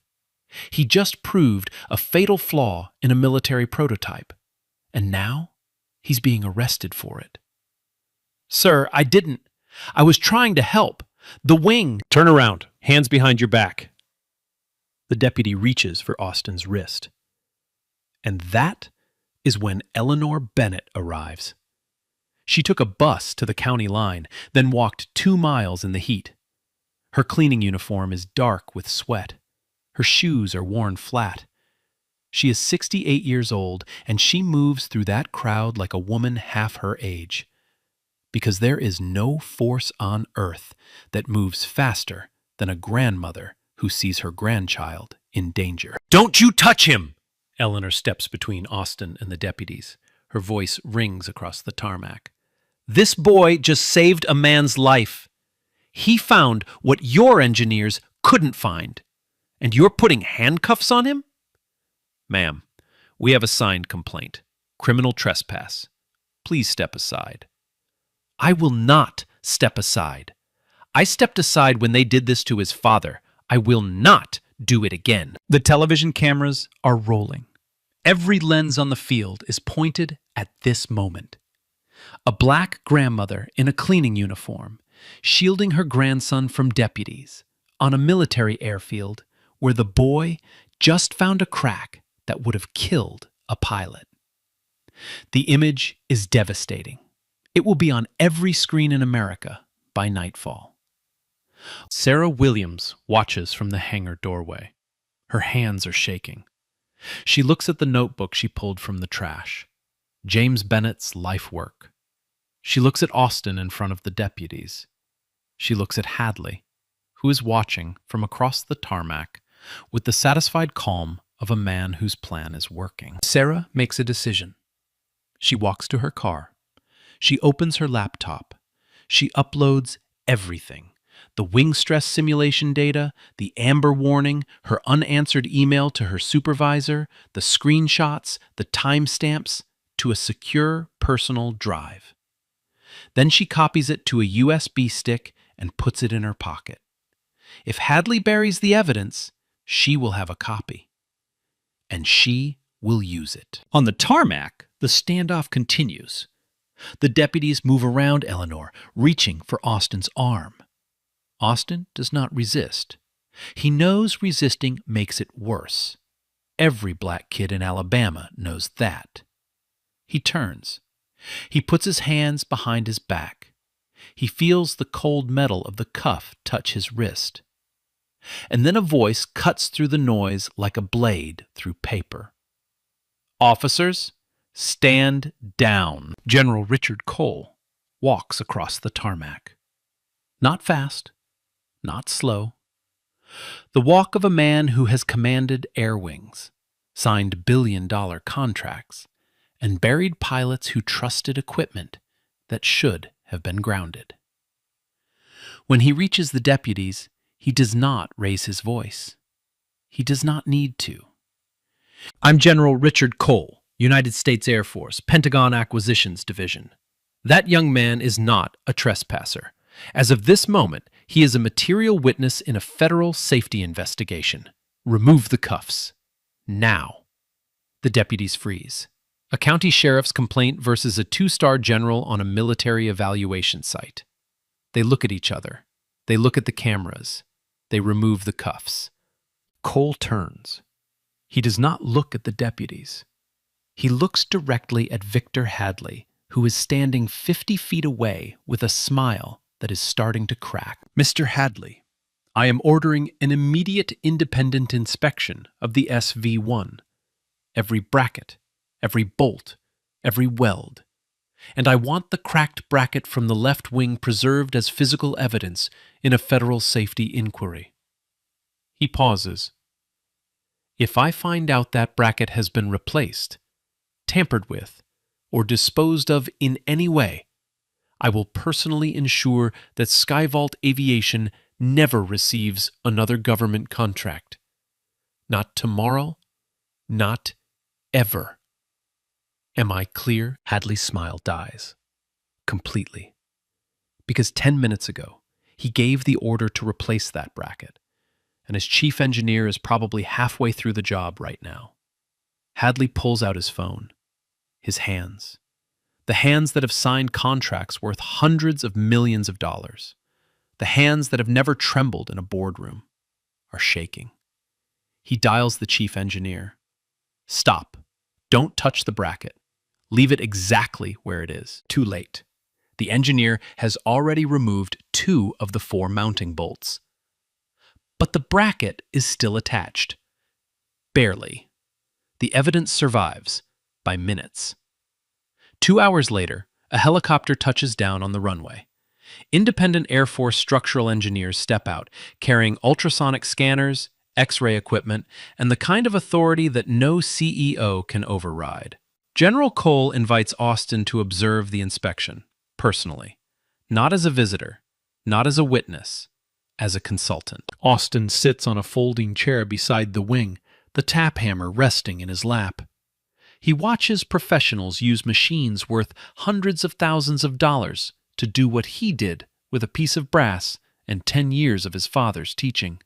He just proved a fatal flaw in a military prototype. And now he's being arrested for it. Sir, I didn't. I was trying to help. The wing. Turn around. Hands behind your back. The deputy reaches for Austin's wrist. And that is when Eleanor Bennett arrives. She took a bus to the county line, then walked 2 miles in the heat. Her cleaning uniform is dark with sweat. Her shoes are worn flat. She is 68 years old, and she moves through that crowd like a woman half her age. Because there is no force on earth that moves faster than a grandmother who sees her grandchild in danger. Don't you touch him! Eleanor steps between Austin and the deputies. Her voice rings across the tarmac. This boy just saved a man's life. He found what your engineers couldn't find. And you're putting handcuffs on him? Ma'am, we have a signed complaint. Criminal trespass. Please step aside. I will not step aside. I stepped aside when they did this to his father. I will not do it again. The television cameras are rolling. Every lens on the field is pointed at this moment. A black grandmother in a cleaning uniform, shielding her grandson from deputies, on a military airfield where the boy just found a crack that would have killed a pilot. The image is devastating. It will be on every screen in America by nightfall. Sarah Williams watches from the hangar doorway. Her hands are shaking. She looks at the notebook she pulled from the trash. James Bennett's life work. She looks at Austin in front of the deputies. She looks at Hadley, who is watching from across the tarmac with the satisfied calm of a man whose plan is working. Sarah makes a decision. She walks to her car. She opens her laptop. She uploads everything. The wing stress simulation data, the amber warning, her unanswered email to her supervisor, the screenshots, the timestamps, to a secure personal drive. Then she copies it to a USB stick and puts it in her pocket. If Hadley buries the evidence, she will have a copy. And she will use it. On the tarmac, the standoff continues. The deputies move around Eleanor, reaching for Austin's arm. Austin does not resist. He knows resisting makes it worse. Every black kid in Alabama knows that. He turns. He puts his hands behind his back. He feels the cold metal of the cuff touch his wrist. And then a voice cuts through the noise like a blade through paper. Officers, stand down. General Richard Cole walks across the tarmac. Not fast, not slow. The walk of a man who has commanded air wings, signed billion-dollar contracts, and buried pilots who trusted equipment that should have been grounded. When he reaches the deputies, he does not raise his voice. He does not need to. I'm General Richard Cole, United States Air Force, Pentagon Acquisitions Division. That young man is not a trespasser. As of this moment, he is a material witness in a federal safety investigation. Remove the cuffs. Now. The deputies freeze. A county sheriff's complaint versus a 2-star general on a military evaluation site. They look at each other. They look at the cameras. They remove the cuffs. Cole turns. He does not look at the deputies. He looks directly at Victor Hadley, who is standing 50 feet away with a smile that is starting to crack. Mr. Hadley, I am ordering an immediate independent inspection of the SV-1. Every bracket, every bolt, every weld. And I want the cracked bracket from the left wing preserved as physical evidence in a federal safety inquiry. He pauses. If I find out that bracket has been replaced, tampered with, or disposed of in any way, I will personally ensure that Skyvault Aviation never receives another government contract. Not tomorrow, not ever. Am I clear? Hadley's smile dies. Completely. Because 10 minutes ago, he gave the order to replace that bracket, and his chief engineer is probably halfway through the job right now. Hadley pulls out his phone. His hands. The hands that have signed contracts worth hundreds of millions of dollars. The hands that have never trembled in a boardroom are shaking. He dials the chief engineer. Stop. Don't touch the bracket. Leave it exactly where it is. Too late. The engineer has already removed 2 of the 4 mounting bolts. But the bracket is still attached. Barely. The evidence survives by minutes. 2 hours later, a helicopter touches down on the runway. Independent Air Force structural engineers step out, carrying ultrasonic scanners, X-ray equipment, and the kind of authority that no CEO can override. General Cole invites Austin to observe the inspection, personally. Not as a visitor, not as a witness, as a consultant. Austin sits on a folding chair beside the wing, the tap hammer resting in his lap. He watches professionals use machines worth hundreds of thousands of dollars to do what he did with a piece of brass and 10 years of his father's teaching.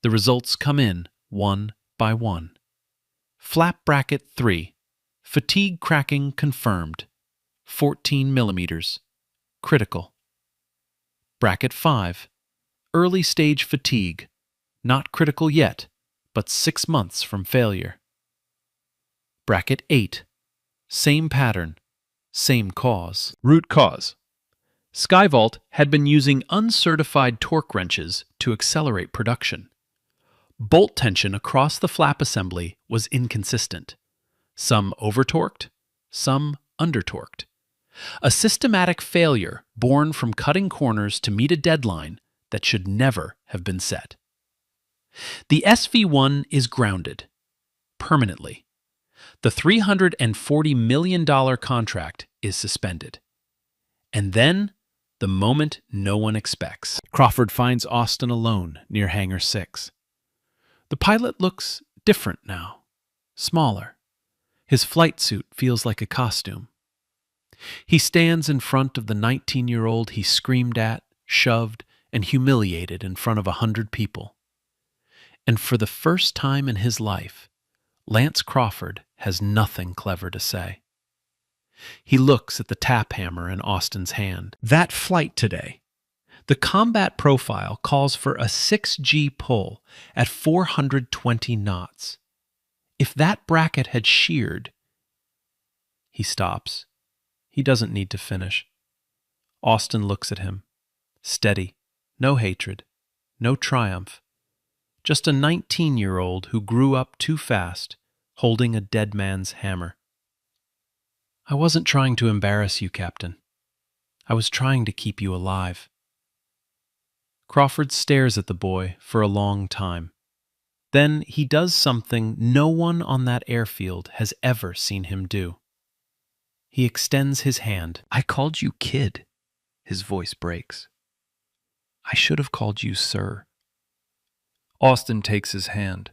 The results come in one by one. Flap bracket 3, fatigue cracking confirmed, 14 millimeters, critical. Bracket 5, early stage fatigue, not critical yet, but 6 months from failure. Bracket 8. Same pattern, same cause. Root cause. Skyvault had been using uncertified torque wrenches to accelerate production. Bolt tension across the flap assembly was inconsistent. Some over-torqued, some under-torqued. A systematic failure born from cutting corners to meet a deadline that should never have been set. The SV-1 is grounded, permanently. The $340 million contract is suspended. And then, the moment no one expects. Crawford finds Austin alone near Hangar 6. The pilot looks different now, smaller. His flight suit feels like a costume. He stands in front of the 19-year-old he screamed at, shoved, and humiliated in front of 100 people. And for the first time in his life, Lance Crawford has nothing clever to say. He looks at the tap hammer in Austin's hand. That flight today. The combat profile calls for a 6G pull at 420 knots. If that bracket had sheared... He stops. He doesn't need to finish. Austin looks at him. Steady. No hatred. No triumph. Just a 19-year-old who grew up too fast, holding a dead man's hammer. I wasn't trying to embarrass you, Captain. I was trying to keep you alive. Crawford stares at the boy for a long time. Then he does something no one on that airfield has ever seen him do. He extends his hand. I called you kid. His voice breaks. I should have called you sir. Austin takes his hand.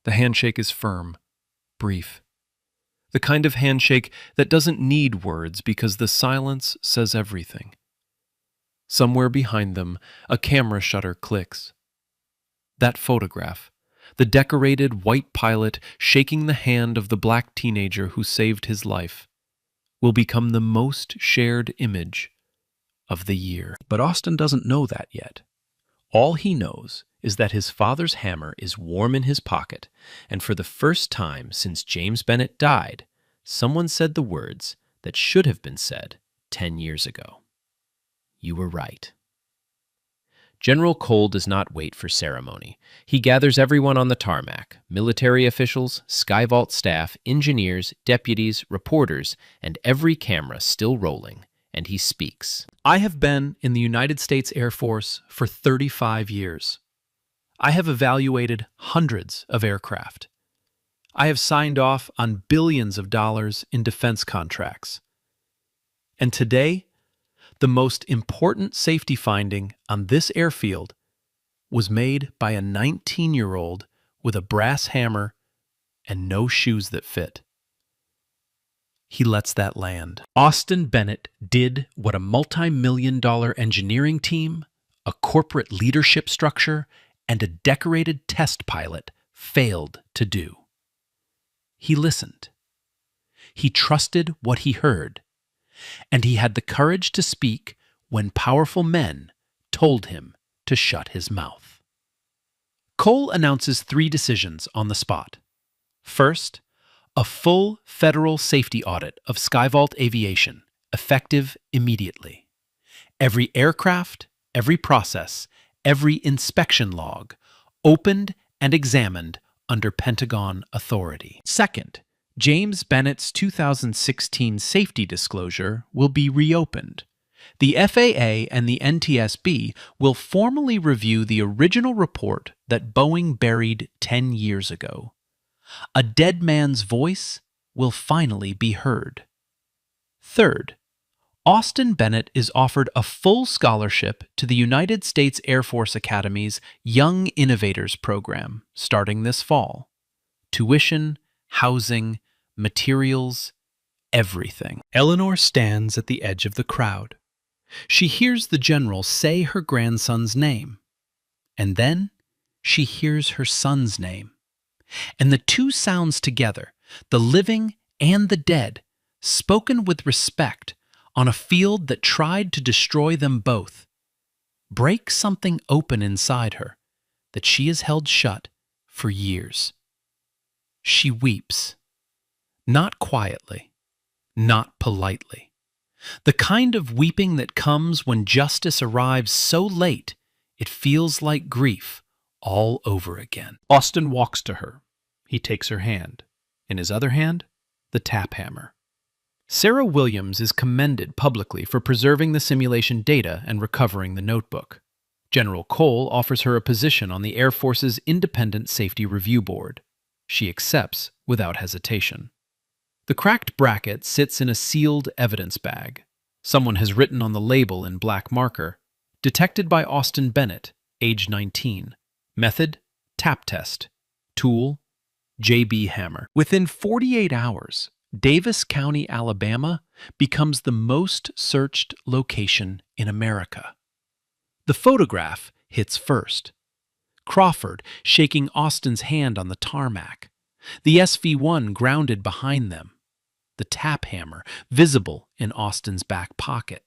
The handshake is firm, brief. The kind of handshake that doesn't need words because the silence says everything. Somewhere behind them, a camera shutter clicks. That photograph, the decorated white pilot shaking the hand of the black teenager who saved his life, will become the most shared image of the year. But Austin doesn't know that yet. All he knows is that his father's hammer is warm in his pocket, and for the first time since James Bennett died, someone said the words that should have been said 10 years ago. You were right. General Cole does not wait for ceremony. He gathers everyone on the tarmac, military officials, Skyvault staff, engineers, deputies, reporters, and every camera still rolling, and he speaks. I have been in the United States Air Force for 35 years. I have evaluated hundreds of aircraft. I have signed off on billions of dollars in defense contracts. And today, the most important safety finding on this airfield was made by a 19-year-old with a brass hammer and no shoes that fit. He lets that land. Austin Bennett did what a multi-million-dollar engineering team, a corporate leadership structure, and a decorated test pilot failed to do. He listened. He trusted what he heard. And he had the courage to speak when powerful men told him to shut his mouth. Cole announces 3 decisions on the spot. First, a full federal safety audit of Skyvault Aviation, effective immediately. Every aircraft, every process, every inspection log, opened and examined under Pentagon authority. Second, James Bennett's 2016 safety disclosure will be reopened. The FAA and the NTSB will formally review the original report that Boeing buried 10 years ago. A dead man's voice will finally be heard. Third, Austin Bennett is offered a full scholarship to the United States Air Force Academy's Young Innovators program starting this fall. Tuition, housing, materials, everything. Eleanor stands at the edge of the crowd. She hears the general say her grandson's name, and then she hears her son's name. And the two sounds together, the living and the dead, spoken with respect on a field that tried to destroy them both, break something open inside her that she has held shut for years. She weeps. Not quietly, not politely. The kind of weeping that comes when justice arrives so late it feels like grief all over again. Austin walks to her. He takes her hand. In his other hand, the tap hammer. Sarah Williams is commended publicly for preserving the simulation data and recovering the notebook. General Cole offers her a position on the Air Force's Independent Safety Review Board. She accepts without hesitation. The cracked bracket sits in a sealed evidence bag. Someone has written on the label in black marker, "Detected by Austin Bennett, age 19. Method, tap test. Tool, JB hammer." Within 48 hours, Davis County, Alabama becomes the most searched location in America. The photograph hits first. Crawford shaking Austin's hand on the tarmac. The SV-1 grounded behind them. The tap hammer visible in Austin's back pocket.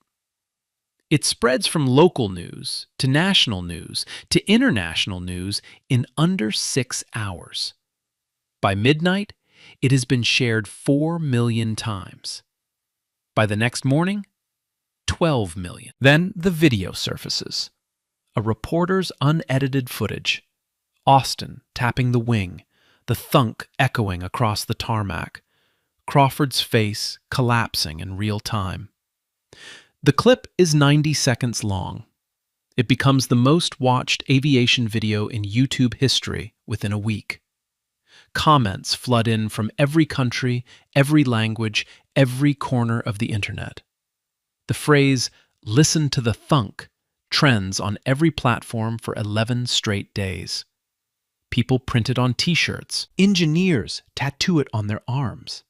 It spreads from local news to national news to international news in under 6 hours. By midnight, it has been shared 4 million times. By the next morning, 12 million. Then the video surfaces. A reporter's unedited footage. Austin tapping the wing, the thunk echoing across the tarmac. Crawford's face collapsing in real time. The clip is 90 seconds long. It becomes the most watched aviation video in YouTube history within a week. Comments flood in from every country, every language, every corner of the internet. The phrase, "listen to the thunk," trends on every platform for 11 straight days. People print it on t-shirts. Engineers tattoo it on their arms.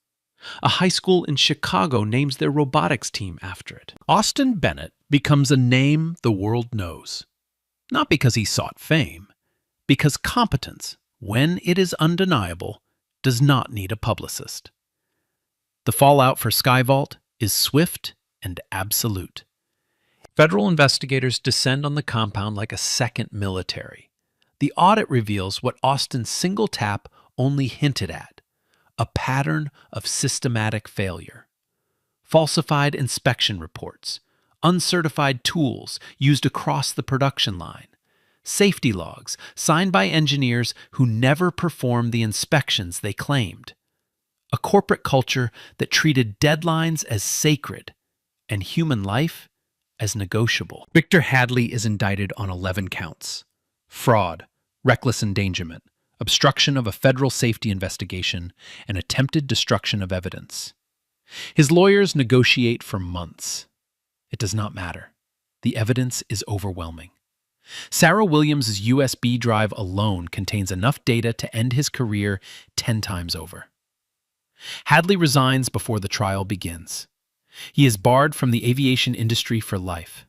A high school in Chicago names their robotics team after it. Austin Bennett becomes a name the world knows. Not because he sought fame, because competence, when it is undeniable, does not need a publicist. The fallout for Skyvault is swift and absolute. Federal investigators descend on the compound like a second military. The audit reveals what Austin's single tap only hinted at: a pattern of systematic failure. Falsified inspection reports, uncertified tools used across the production line, safety logs signed by engineers who never performed the inspections they claimed. A corporate culture that treated deadlines as sacred and human life as negotiable. Victor Hadley is indicted on 11 counts: fraud, reckless endangerment, obstruction of a federal safety investigation, and attempted destruction of evidence. His lawyers negotiate for months. It does not matter. The evidence is overwhelming. Sarah Williams' USB drive alone contains enough data to end his career 10 times over. Hadley resigns before the trial begins. He is barred from the aviation industry for life.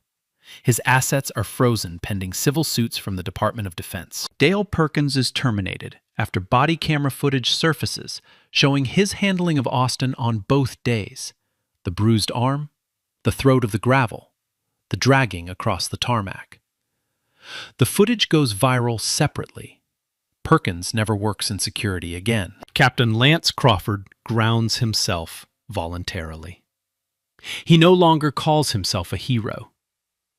His assets are frozen pending civil suits from the Department of Defense. Dale Perkins is terminated after body camera footage surfaces showing his handling of Austin on both days: the bruised arm, the throat of the gravel, the dragging across the tarmac. The footage goes viral separately. Perkins never works in security again. Captain Lance Crawford grounds himself voluntarily. He no longer calls himself a hero.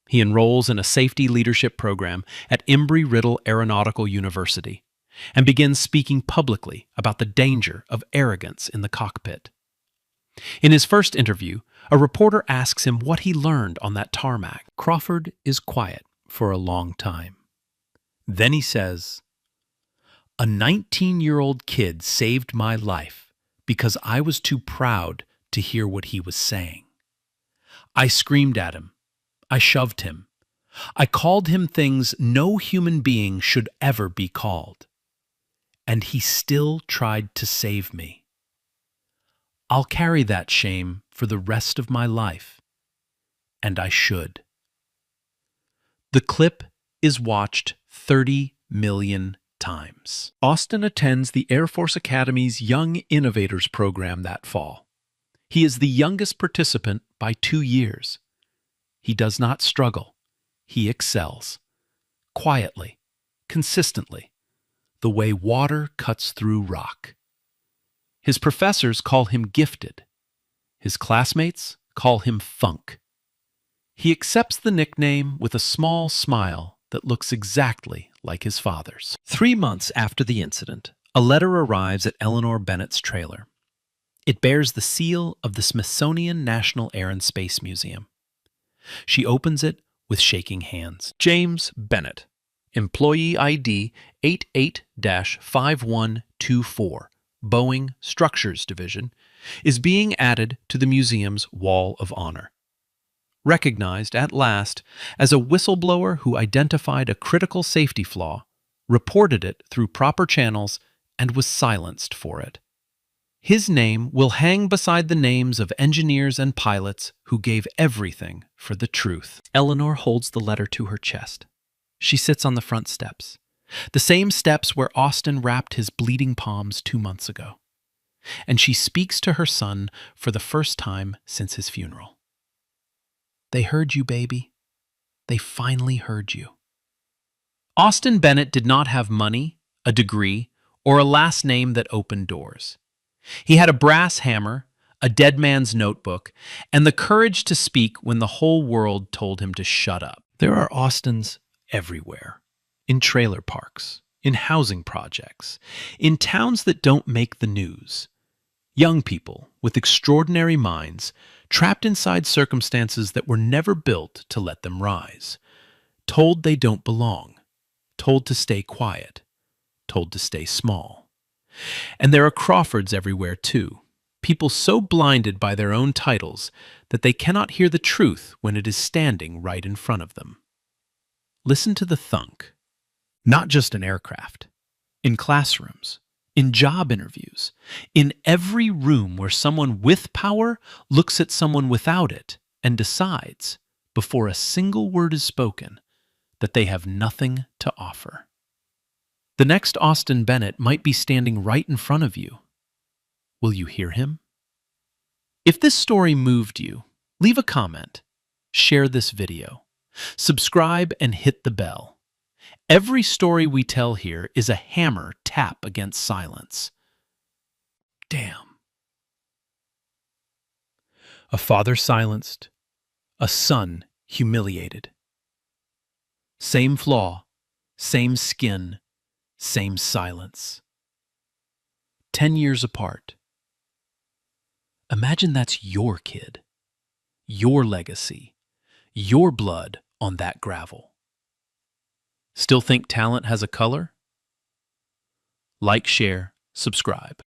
He enrolls in a safety leadership program at Embry-Riddle Aeronautical University and begins speaking publicly about the danger of arrogance in the cockpit. In his first interview, a reporter asks him what he learned on that tarmac. Crawford is quiet for a long time. Then he says, "A 19-year-old kid saved my life because I was too proud to hear what he was saying. I screamed at him. I shoved him. I called him things no human being should ever be called. And he still tried to save me. I'll carry that shame for the rest of my life. And I should." The clip is watched 30 million times. Austin attends the Air Force Academy's Young Innovators program that fall. He is the youngest participant by 2 years. He does not struggle. He excels. Quietly, consistently, the way water cuts through rock. His professors call him gifted. His classmates call him Funk. He accepts the nickname with a small smile that looks exactly like his father's. 3 months after the incident, a letter arrives at Eleanor Bennett's trailer. It bears the seal of the Smithsonian National Air and Space Museum. She opens it with shaking hands. James Bennett, employee ID 88-5124, Boeing Structures Division, is being added to the museum's Wall of Honor. Recognized at last as a whistleblower who identified a critical safety flaw, reported it through proper channels, and was silenced for it. His name will hang beside the names of engineers and pilots who gave everything for the truth. Eleanor holds the letter to her chest. She sits on the front steps, the same steps where Austin wrapped his bleeding palms 2 months ago. And she speaks to her son for the first time since his funeral. "They heard you, baby. They finally heard you." Austin Bennett did not have money, a degree, or a last name that opened doors. He had a brass hammer, a dead man's notebook, and the courage to speak when the whole world told him to shut up. There are Austins everywhere, in trailer parks, in housing projects, in towns that don't make the news. Young people with extraordinary minds trapped inside circumstances that were never built to let them rise. told they don't belong, told to stay quiet, told to stay small. And there are Crawfords everywhere, too. People so blinded by their own titles that they cannot hear the truth when it is standing right in front of them. Listen to the thunk. Not just in aircraft, in classrooms, in job interviews, in every room where someone with power looks at someone without it and decides, before a single word is spoken, that they have nothing to offer. The next Austin Bennett might be standing right in front of you. Will you hear him? If this story moved you, leave a comment, share this video, subscribe, and hit the bell. Every story we tell here is a hammer tap against silence. Damn. A father silenced, a son humiliated. Same flaw, same skin, same silence. 10 years apart. Imagine that's your kid, your legacy, your blood on that gravel. Still think talent has a color? Like, share, subscribe.